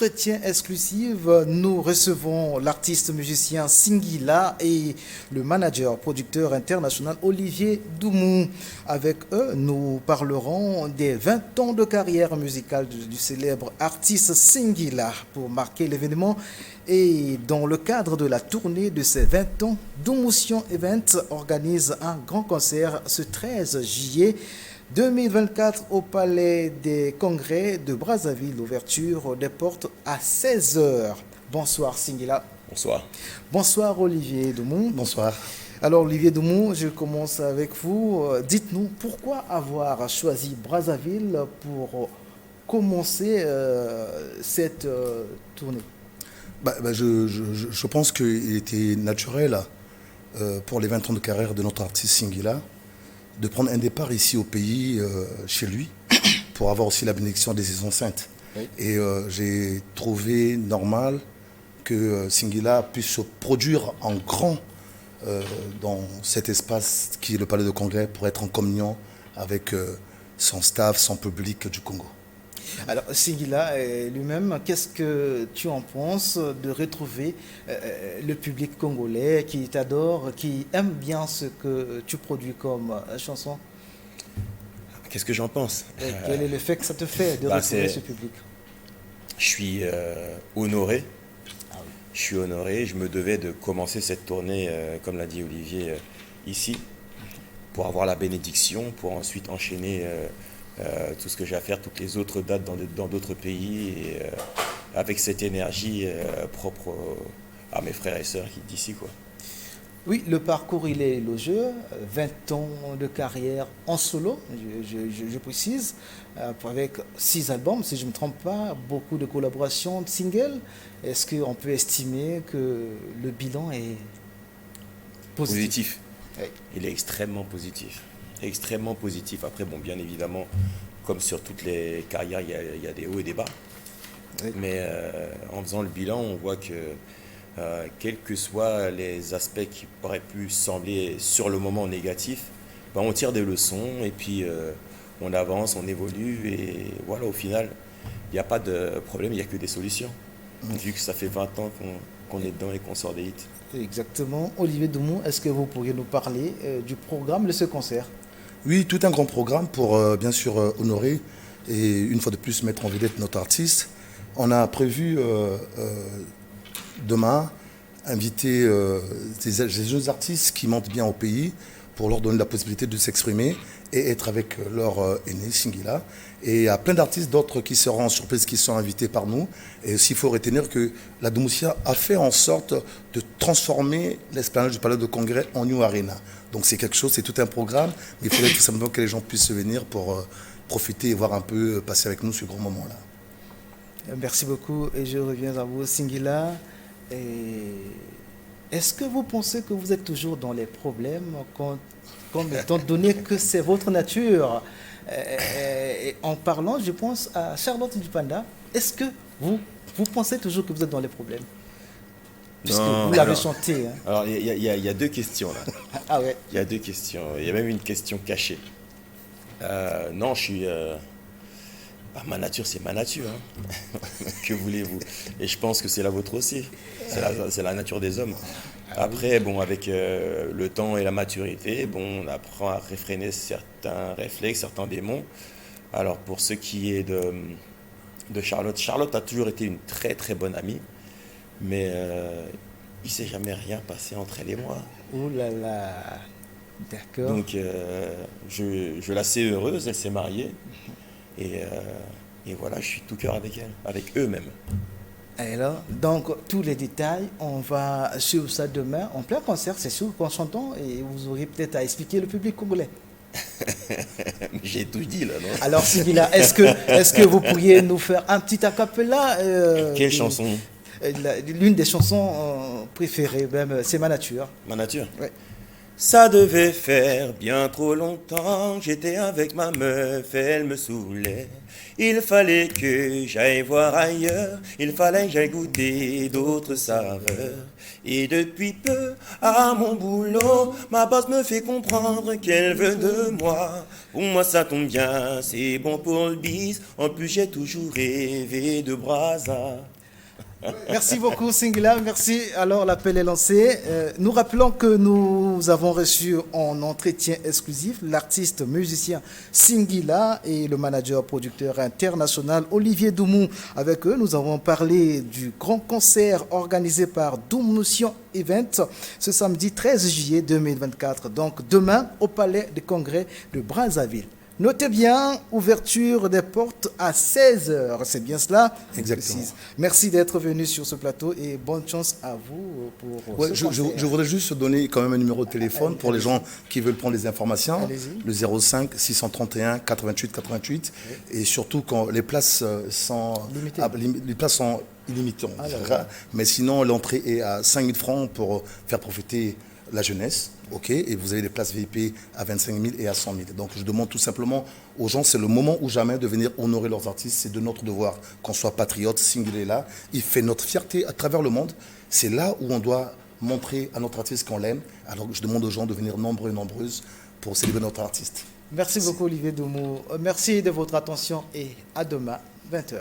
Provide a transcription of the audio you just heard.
entretien exclusif, nous recevons l'artiste musicien Singila et le manager producteur international Olivier Doumou. Avec eux, nous parlerons des 20 ans de carrière musicale du célèbre artiste Singila. Pour marquer l'événement et dans le cadre de la tournée de ces 20 ans, Doumotion Event organise un grand concert ce 13 juillet 2024 au Palais des Congrès de Brazzaville. Ouverture des portes à 16 heures. Bonsoir Singila. Bonsoir. Bonsoir Olivier Doumou. Bonsoir. Alors Olivier Doumou, je commence avec vous. Dites-nous pourquoi avoir choisi Brazzaville pour commencer cette tournée. Je pense qu'il était naturel pour les 20 ans de carrière de notre artiste Singila de prendre un départ ici au pays, chez lui, pour avoir aussi la bénédiction des saisons saintes. Oui. Et j'ai trouvé normal que Singila puisse se produire en grand dans cet espace qui est le Palais de Congrès pour être en communion avec son staff, son public du Congo. Alors Singila lui-même, qu'est-ce que tu en penses de retrouver le public congolais qui t'adore, qui aime bien ce que tu produis comme chanson? Qu'est-ce que j'en pense? Quel est l'effet que ça te fait de retrouver ce public? Je suis honoré. Ah oui. Je suis honoré. Je me devais de commencer cette tournée, comme l'a dit Olivier, ici, pour avoir la bénédiction, pour ensuite enchaîner tout ce que j'ai à faire, toutes les autres dates dans d'autres pays, et avec cette énergie propre à mes frères et sœurs d'ici, quoi. Oui, le parcours il est élogieux, 20 ans de carrière en solo, je précise, avec 6 albums, si je ne me trompe pas, beaucoup de collaborations, de singles. Est-ce qu'on peut estimer que le bilan est positif? Oui. Il est extrêmement positif. Extrêmement positif. Après, bon, bien évidemment, comme sur toutes les carrières, il y a des hauts et des bas. Oui. Mais en faisant le bilan, on voit que quels que soient les aspects qui pourraient plus sembler sur le moment négatifs, ben, on tire des leçons et puis on avance, on évolue, et voilà, au final, il n'y a pas de problème, il n'y a que des solutions. Vu que ça fait 20 ans qu'on est dedans et qu'on sort des hits. Exactement. Olivier Doumou, est-ce que vous pourriez nous parler du programme de ce concert? Oui, tout un grand programme pour bien sûr honorer et une fois de plus mettre en vedette notre artiste. On a prévu demain inviter des jeunes artistes qui mentent bien au pays pour leur donner la possibilité de s'exprimer et être avec leur aîné Singila. Et il y a plein d'artistes d'autres qui seront en surprise, qui sont invités par nous. Et aussi, il faut retenir que la Doumoutia a fait en sorte de transformer l'esplanade du Palais de Congrès en New Arena. Donc c'est quelque chose, c'est tout un programme. Mais il faudrait tout simplement que les gens puissent venir pour profiter et voir un peu, passer avec nous ce grand moment-là. Merci beaucoup et je reviens à vous, Singila. Est-ce que vous pensez que vous êtes toujours dans les problèmes, étant donné que c'est votre nature? En parlant, je pense à Charlotte du Panda. Est-ce que vous pensez toujours que vous êtes dans les problèmes? Puisque non, vous l'avez chanté. Hein. Alors, il y a deux questions là. Ah ouais. Il y a deux questions. Il y a même une question cachée. Non, je suis... ma nature, c'est ma nature. Hein. Que voulez-vous? Et je pense que c'est la vôtre aussi. C'est la nature des hommes. Après, bon, avec le temps et la maturité, bon, on apprend à réfréner certains réflexes, certains démons. Alors, pour ce qui est de Charlotte, Charlotte a toujours été une très très bonne amie, mais il ne s'est jamais rien passé entre elle et moi. Ouh là là, d'accord. Donc, je la sais heureuse, elle s'est mariée, et voilà, je suis tout cœur avec elle, avec eux même. Alors, donc, tous les détails, on va suivre ça demain en plein concert, c'est sûr qu'en chantant, et vous aurez peut-être à expliquer le public congolais. J'ai tout dit là, non? Alors, Singila, est-ce que vous pourriez nous faire un petit a cappella Quelle chanson? L'une des chansons préférées, même, c'est Ma Nature. Ma Nature? Oui. Ça devait faire bien trop longtemps que j'étais avec ma meuf, elle me saoulait. Il fallait que j'aille voir ailleurs, il fallait que j'aille goûter d'autres saveurs. Et depuis peu, à mon boulot, ma boss me fait comprendre qu'elle veut de moi. Pour moi ça tombe bien, c'est bon pour le bis, en plus j'ai toujours rêvé de Brazza. Merci beaucoup, Singila. Merci. Alors, l'appel est lancé. Nous rappelons que nous avons reçu en entretien exclusif l'artiste musicien Singila et le manager producteur international Olivier Doumou. Avec eux, nous avons parlé du grand concert organisé par Doumution Event ce samedi 13 juillet 2024. Donc, demain, au Palais des Congrès de Brazzaville. Notez bien, ouverture des portes à 16h. C'est bien cela? Exactement. Merci d'être venu sur ce plateau et bonne chance à vous pour ce concert. Je voudrais juste donner quand même un numéro de téléphone pour les gens qui veulent prendre des informations. Allez-y. Le 05 631 88 88. Oui. Et surtout quand les places sont illimitées. Mais sinon, l'entrée est à 5 000 francs pour faire profiter la jeunesse. Ok, et vous avez des places VIP à 25 000 et à 100 000. Donc je demande tout simplement aux gens, c'est le moment ou jamais de venir honorer leurs artistes. C'est de notre devoir qu'on soit patriote. Singila est là, il fait notre fierté à travers le monde. C'est là où on doit montrer à notre artiste qu'on l'aime. Alors je demande aux gens de venir nombreux et nombreuses pour célébrer notre artiste. Merci beaucoup Olivier Doumou. Merci de votre attention et à demain 20h.